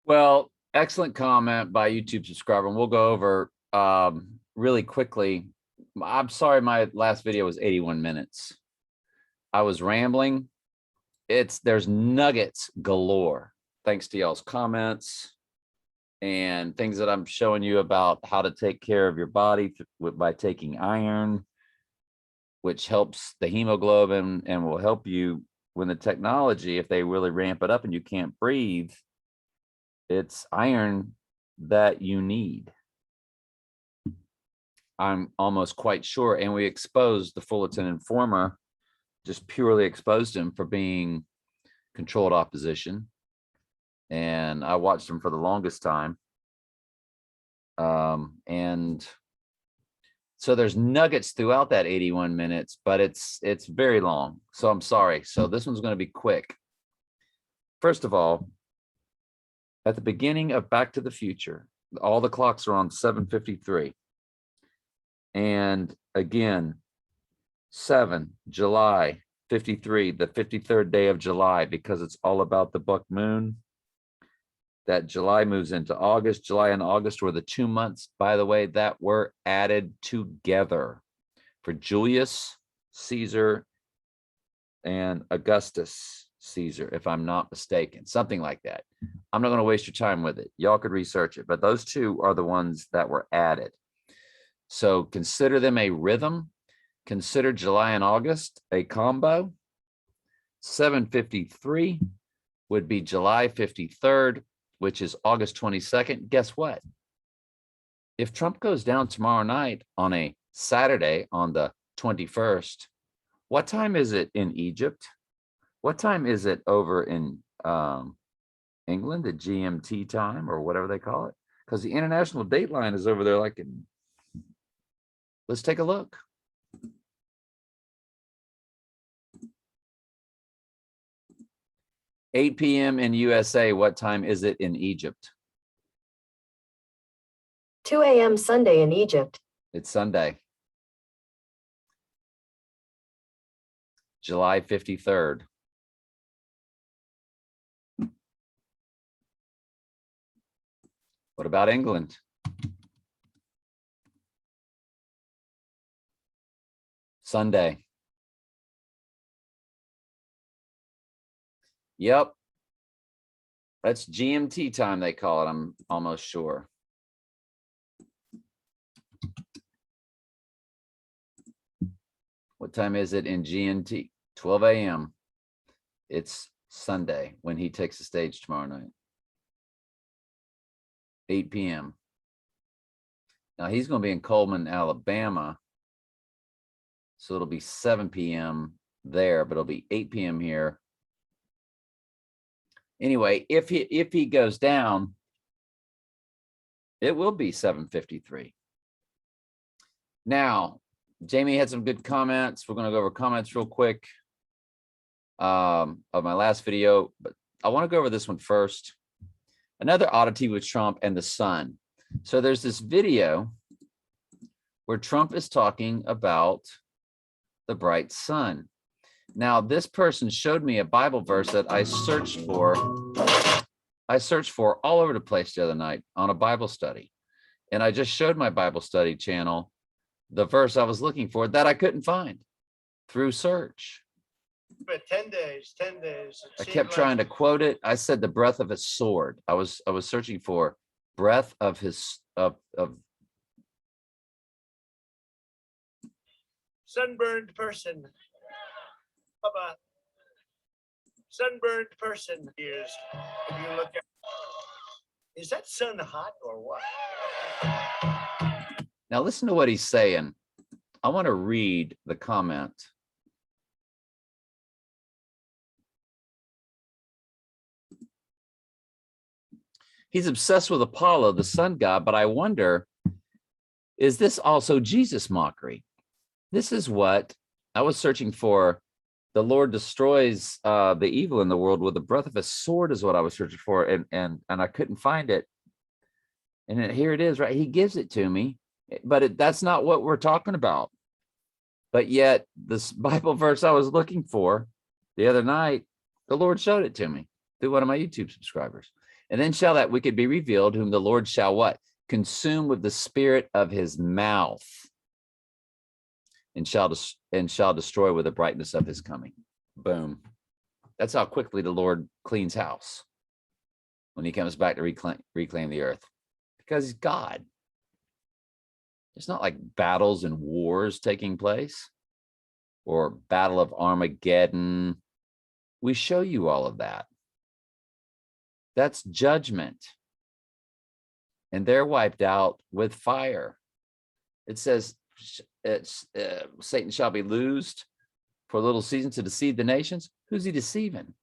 Well, excellent comment by YouTube subscriber. And we'll go over really quickly. I'm sorry, my last video was 81 minutes. I was rambling. There's nuggets galore. Thanks to y'all's comments and things that I'm showing you about how to take care of your body by taking iron, which helps the hemoglobin and will help you when the technology, if they really ramp it up and you can't breathe, it's iron that you need. I'm almost quite sure. And we exposed the Fullerton Informer, just purely exposed him for being controlled opposition. And I watched him for the longest time. And so there's nuggets throughout that 81 minutes, but it's very long. So I'm sorry. So this one's going to be quick. First of all, at the beginning of Back to the Future, all the clocks are on 7:53. And again, 7 July 53, the 53rd day of July, because it's all about the buck moon. That July moves into August. July and August were the 2 months, by the way, that were added together for Julius Caesar and Augustus Caesar, if I'm not mistaken, something like that. I'm not going to waste your time with it. Y'all could research it, but those two are the ones that were added. So consider them a rhythm. Consider July and August a combo. 7:53 would be July 53rd, which is August 22nd. Guess what? If Trump goes down tomorrow night on a Saturday on the 21st, what time is it in Egypt? What time is it over in England, the GMT time or whatever they call it? Because the international date line is over there like in, let's take a look. $8 p.m. in USA. What time is it in Egypt? 2 a.m. Sunday in Egypt. It's Sunday. July 53rd. What about England? Sunday. Yep. That's GMT time, they call it. I'm almost sure. What time is it in GMT? 12 a.m. It's Sunday when he takes the stage tomorrow night. 8 p.m. Now he's going to be in Coleman, Alabama. So it'll be 7 p.m. there, but it'll be 8 p.m. here. Anyway, if he goes down, it will be 7:53. Now, Jamie had some good comments. We're going to go over comments real quick of my last video, but I want to go over this one first. Another oddity with Trump and the sun. So there's this video where Trump is talking about the bright sun. Now, this person showed me a Bible verse that I searched for all over the place the other night on a Bible study. And I just showed my Bible study channel the verse I was looking for that I couldn't find through search. But 10 days. I kept trying to quote it. I said the breath of his sword. I was searching for breath of his of sunburned person. Sunburned person is, if you look at, is that sun hot or what? Now listen to what he's saying. I want to read the comment. He's obsessed with Apollo, the sun god, but I wonder, is this also Jesus mockery? This is what I was searching for. The Lord destroys the evil in the world with the breath of his sword is what I was searching for, and I couldn't find it. And here it is, right? He gives it to me, but that's not what we're talking about. But yet this Bible verse I was looking for the other night, the Lord showed it to me through one of my YouTube subscribers. And then shall that wicked be revealed, whom the Lord shall what? Consume with the spirit of his mouth, and shall destroy with the brightness of his coming. Boom. That's how quickly the Lord cleans house when he comes back to reclaim the earth, because he's God. It's not like battles and wars taking place or Battle of Armageddon. We show you all of that. That's judgment. And they're wiped out with fire. It says Satan shall be loosed for a little season to deceive the nations. Who's he deceiving?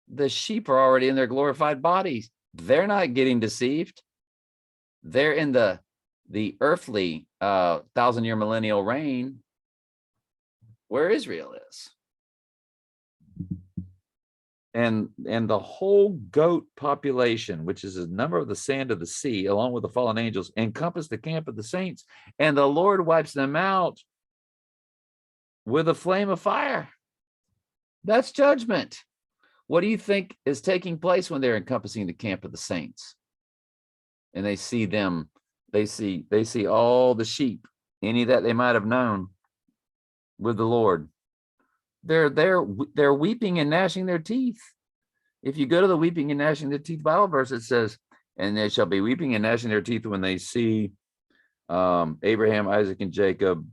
The sheep are already in their glorified bodies. They're not getting deceived. They're in the earthly 1,000-year millennial reign where Israel is. And the whole goat population, which is a number of the sand of the sea, along with the fallen angels, encompass the camp of the saints, and the Lord wipes them out with a flame of fire. That's judgment. What do you think is taking place when they're encompassing the camp of the saints? And they see them, they see all the sheep, any that they might have known, with the Lord. They're weeping and gnashing their teeth. If you go to the weeping and gnashing their teeth Bible verse, it says, and they shall be weeping and gnashing their teeth when they see Abraham, Isaac, and Jacob,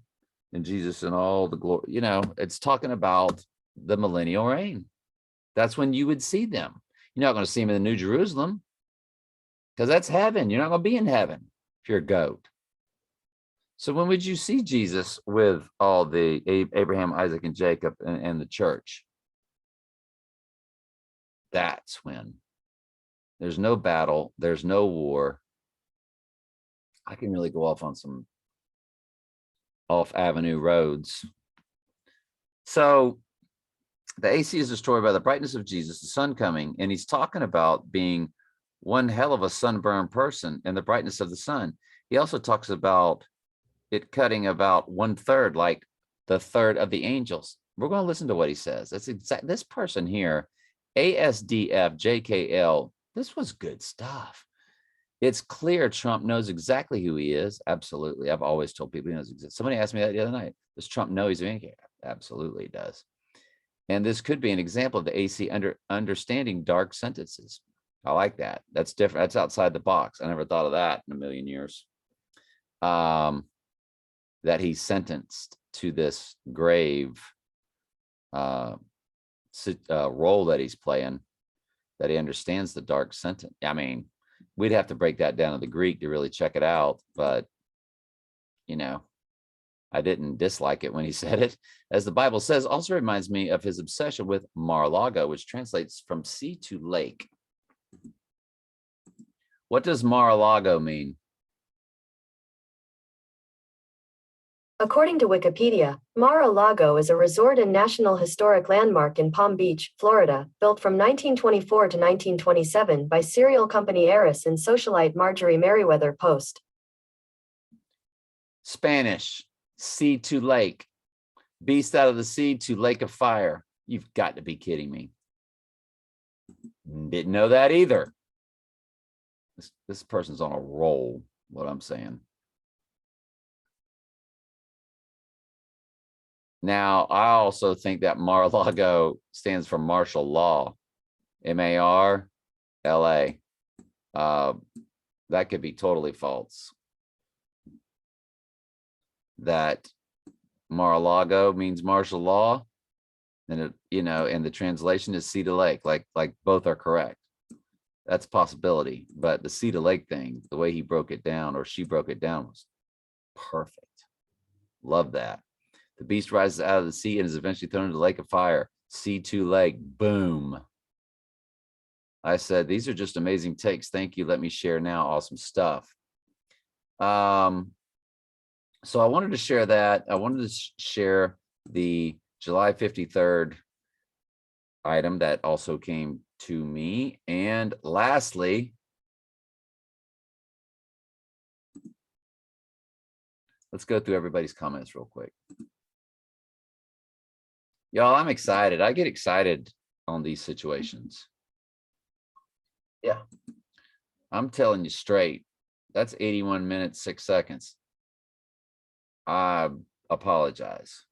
and Jesus, and all the glory. You know, it's talking about the millennial reign. That's when you would see them. You're not going to see them in the New Jerusalem, because that's heaven. You're not going to be in heaven if you're a goat. So when would you see Jesus with all the Abraham, Isaac, and Jacob and the church? That's when. There's no battle. There's no war. I can really go off on some off-avenue roads. So the AC is destroyed by the brightness of Jesus, the sun coming, and he's talking about being one hell of a sunburned person and the brightness of the sun. He also talks about it cutting about 1/3, like the third of the angels. We're going to listen to what he says. That's exact. This person here, ASDF JKL, this was good stuff. It's clear Trump knows exactly who he is. Absolutely. I've always told people he knows exactly. Somebody asked me that the other night. Does Trump know he's doing it? Absolutely he does. And this could be an example of the AC understanding dark sentences. I like that. That's different. That's outside the box. I never thought of that in a million years. That he's sentenced to this grave role that he's playing, that he understands the dark sentence. I mean, we'd have to break that down to the Greek to really check it out, but you know, I didn't dislike it when he said it. As the Bible says, also reminds me of his obsession with Mar-a-Lago, which translates from sea to lake. What does Mar-a-Lago mean? According to Wikipedia, Mar-a-Lago is a resort and National Historic Landmark in Palm Beach, Florida, built from 1924 to 1927 by cereal company heiress and socialite Marjorie Merriweather Post. Spanish, sea to lake, beast out of the sea to lake of fire. You've got to be kidding me. Didn't know that either. This person's on a roll, what I'm saying. Now, I also think that Mar-a-Lago stands for martial law, M-A-R-L-A. That could be totally false. That Mar-a-Lago means martial law, and it, you know, and the translation is sea to lake, like both are correct. That's a possibility, but the sea to lake thing, the way he broke it down, or she broke it down, was perfect. Love that. The beast rises out of the sea and is eventually thrown into the lake of fire. Sea to lake, boom. I said, these are just amazing takes. Thank you. Let me share now. Awesome stuff. So I wanted to share that. I wanted to share the July 53rd item that also came to me. And lastly, let's go through everybody's comments real quick. Y'all, I'm excited. I get excited on these situations. Yeah. I'm telling you straight. That's 81 minutes, 6 seconds. I apologize.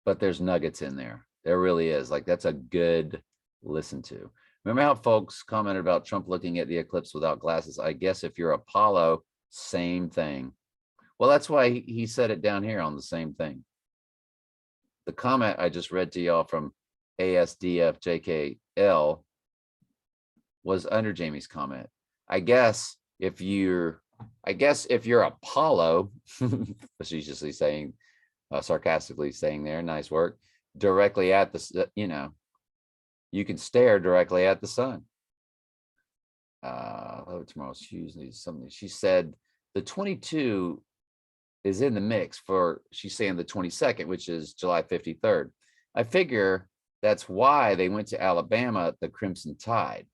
But there's nuggets in there. There really is. Like, that's a good listen to. Remember how folks commented about Trump looking at the eclipse without glasses? I guess if you're Apollo, same thing. Well, that's why he said it down here on the same thing. The comment I just read to y'all from ASDFJKL was under Jamie's comment. I guess if you're Apollo, facetiously saying, sarcastically saying there, nice work, directly at the, you can stare directly at the sun. Tomorrow's Tuesday, something. She said the 22 is in the mix for, she's saying the 22nd, which is July 53rd. I figure that's why they went to Alabama, the Crimson Tide.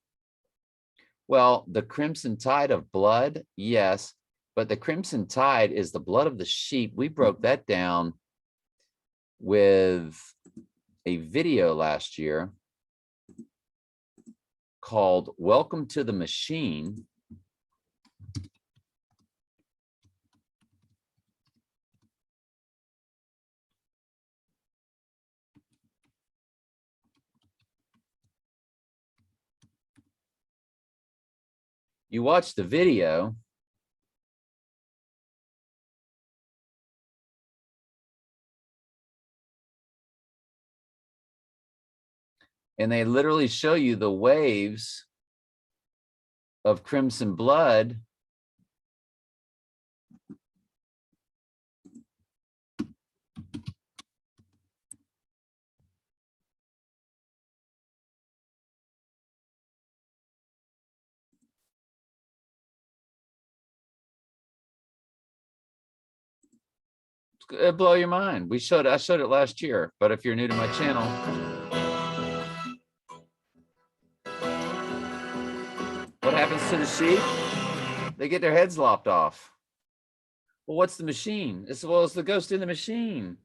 Well, the Crimson Tide of blood, yes, but the Crimson Tide is the blood of the sheep. We broke that down with a video last year called Welcome to the Machine. You watch the video, and they literally show you the waves of crimson blood it'll blow your mind. I showed it last year, but if you're new to my channel, what happens to the sheep? They get their heads lopped off. Well, what's the machine? It's the ghost in the machine.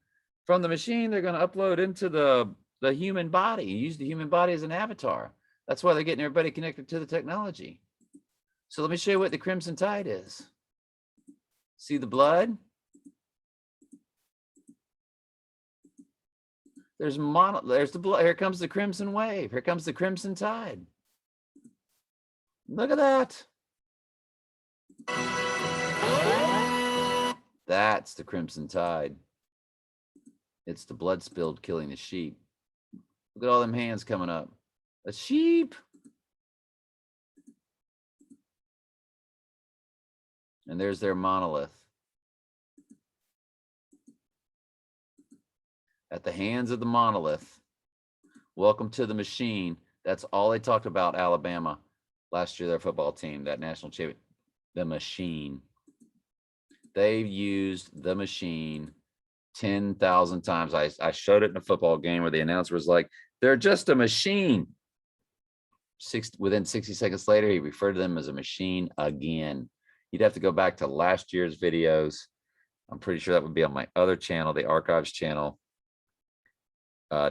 From the machine, they're going to upload into the human body, use the human body as an avatar. That's why they're getting everybody connected to the technology. So let me show you what the Crimson Tide is. See the blood? There's the blood. Here comes the crimson wave. Here comes the Crimson Tide. Look at that. That's the Crimson Tide. It's the blood spilled killing the sheep. Look at all them hands coming up. A sheep. And there's their monolith. At the hands of the monolith. Welcome to the machine. That's all they talked about Alabama last year, their football team, that national champion. The machine. They've used the machine 10,000 times. I showed it in a football game where the announcer was like, they're just a machine. Within 60 seconds later, he referred to them as a machine again. You'd have to go back to last year's videos. I'm pretty sure that would be on my other channel, the Archives channel.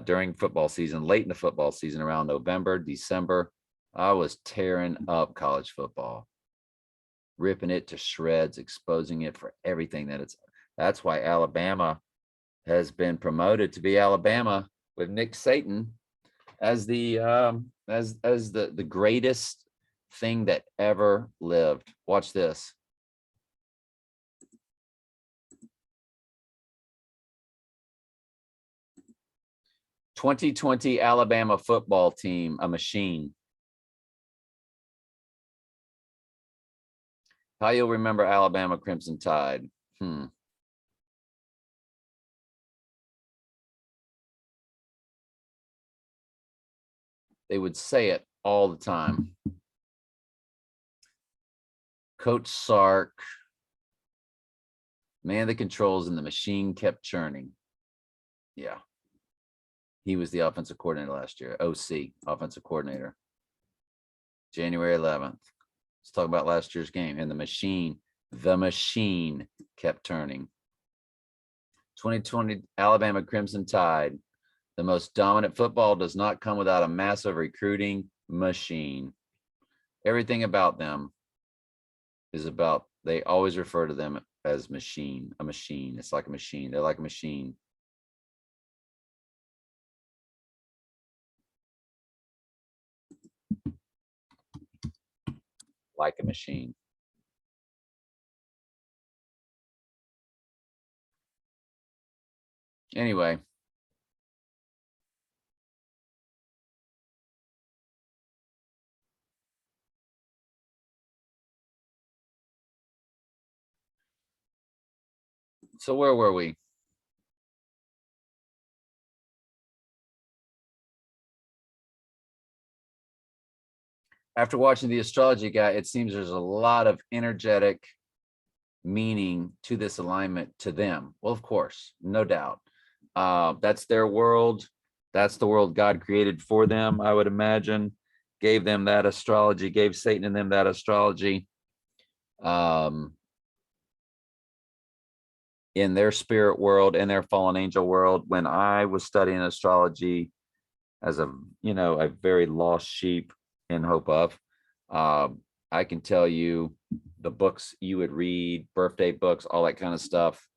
During football season, late in the football season, around November, December, I was tearing up college football, ripping it to shreds, exposing it for everything that it's. That's why Alabama has been promoted to be Alabama with Nick Saban as the the greatest thing that ever lived. Watch this. '2020 Alabama football team, a machine. How you'll remember Alabama Crimson Tide? They would say it all the time. Coach Sark, man the controls and the machine kept churning. Yeah. He was the offensive coordinator last year, OC, offensive coordinator. January 11th. Let's talk about last year's game. And the machine kept turning. 2020 Alabama Crimson Tide. The most dominant football does not come without a massive recruiting machine. Everything about them is about, they always refer to them as machine, a machine. It's like a machine. They're like a machine. Like a machine. Anyway. So where were we? After watching the astrology guy, it seems there's a lot of energetic meaning to this alignment to them. Well, of course, no doubt. That's their world. That's the world God created for them, I would imagine. Gave them that astrology, gave Satan and them that astrology. In their spirit world, in their fallen angel world. When I was studying astrology as a very lost sheep in hope of, I can tell you the books you would read, birthday books, all that kind of stuff.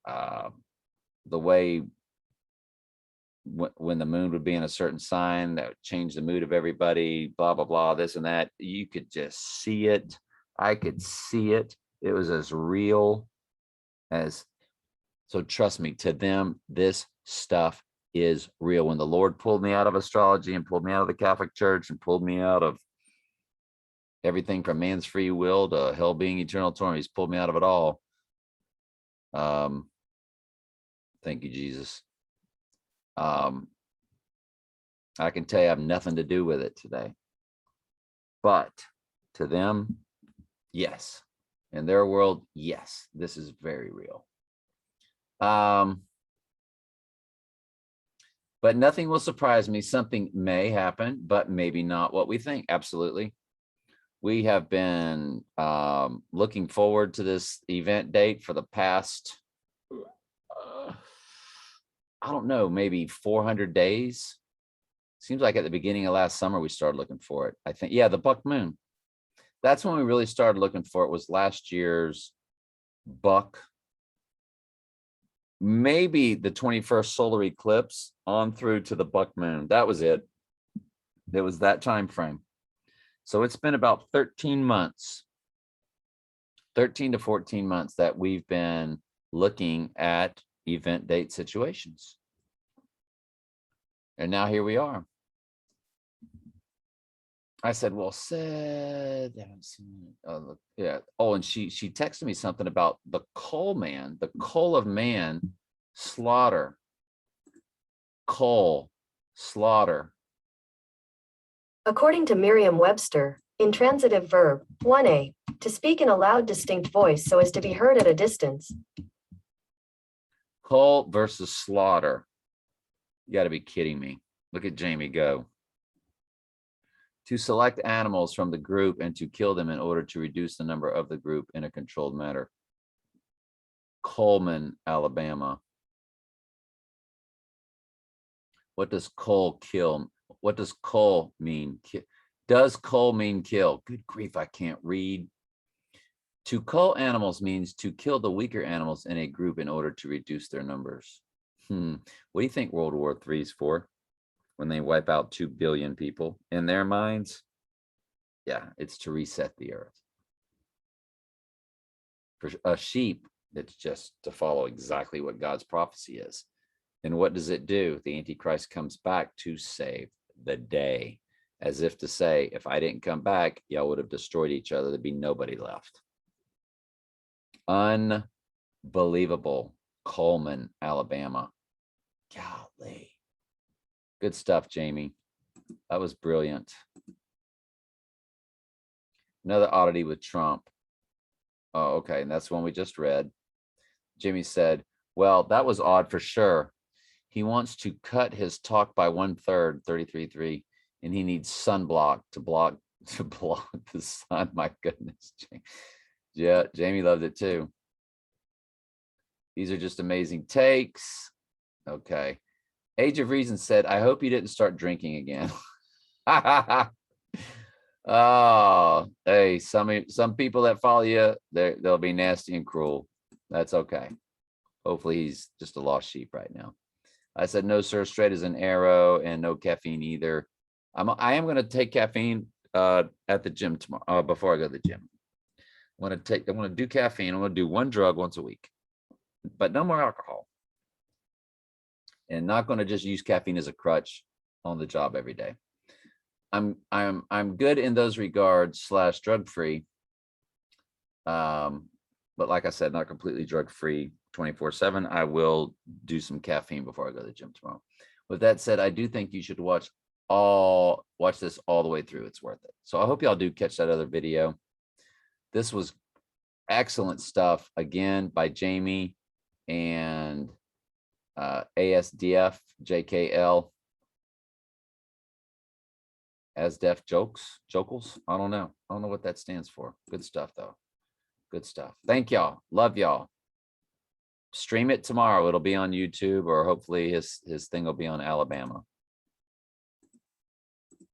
The way when the moon would be in a certain sign, that would change the mood of everybody, blah, blah, blah, this and that. You could just see it. I could see it. It was as real as, so trust me, to them, this stuff is real. When the Lord pulled me out of astrology and pulled me out of the Catholic Church and pulled me out of everything from man's free will to hell being eternal torment, he's pulled me out of it all. Thank you, Jesus. I can tell you I have nothing to do with it today. But to them, yes. In their world, yes, this is very real. But nothing will surprise me. Something may happen, but maybe not what we think. Absolutely. We have been looking forward to this event date for the past, I don't know, maybe 400 days. Seems like at the beginning of last summer, we started looking for it. I think, yeah, the buck moon. That's when we really started looking for it, was last year's buck. Maybe the 21st solar eclipse on through to the buck moon. That was it. It was that time frame. So it's been about 13 months, 13 to 14 months that we've been looking at event date situations. And now here we are. I said, well, yeah. Oh, and she texted me something about the cull man, the cull of man, slaughter, cull, slaughter. According to Merriam-Webster, intransitive verb, 1a, to speak in a loud, distinct voice so as to be heard at a distance. Cull versus slaughter. You got to be kidding me. Look at Jamie go. To select animals from the group and to kill them in order to reduce the number of the group in a controlled manner. Coleman, Alabama. What does cull kill? What does cull mean? Does cull mean kill? Good grief, I can't read. To cull animals means to kill the weaker animals in a group in order to reduce their numbers. What do you think World War III is for? When they wipe out 2 billion people in their minds? Yeah, it's to reset the earth. For a sheep, it's just to follow exactly what God's prophecy is. And what does it do? The Antichrist comes back to save the day, as if to say, if I didn't come back, y'all would have destroyed each other. There'd be nobody left. Unbelievable. Coleman, Alabama. Golly. Good stuff, Jamie. That was brilliant. Another oddity with Trump. Oh, okay. And that's one we just read. Jimmy said, well, that was odd for sure. He wants to cut his talk by 1/3, 33.3, and he needs sunblock to block the sun. My goodness. Yeah, Jamie loved it too. These are just amazing takes. Okay. Age of Reason said, I hope you didn't start drinking again. Oh, hey, some people that follow you, they'll be nasty and cruel. That's okay. Hopefully he's just a lost sheep right now. I said, no, sir, straight as an arrow and no caffeine either. I am going to take caffeine at the gym tomorrow before I go to the gym. I'm going to do caffeine. I'm going to do one drug once a week, but no more alcohol. And not going to just use caffeine as a crutch on the job every day. I'm good in those regards / drug free. But like I said, not completely drug free 24/7. I will do some caffeine before I go to the gym tomorrow. With that said, I do think you should watch this all the way through. It's worth it. So I hope y'all do catch that other video. This was excellent stuff again by Jamie and ASDF JKL. ASDF Jokels. I don't know what that stands for. Good stuff though. Good stuff. Thank y'all. Love y'all. Stream it tomorrow. It'll be on YouTube, or hopefully his thing will be on Alabama.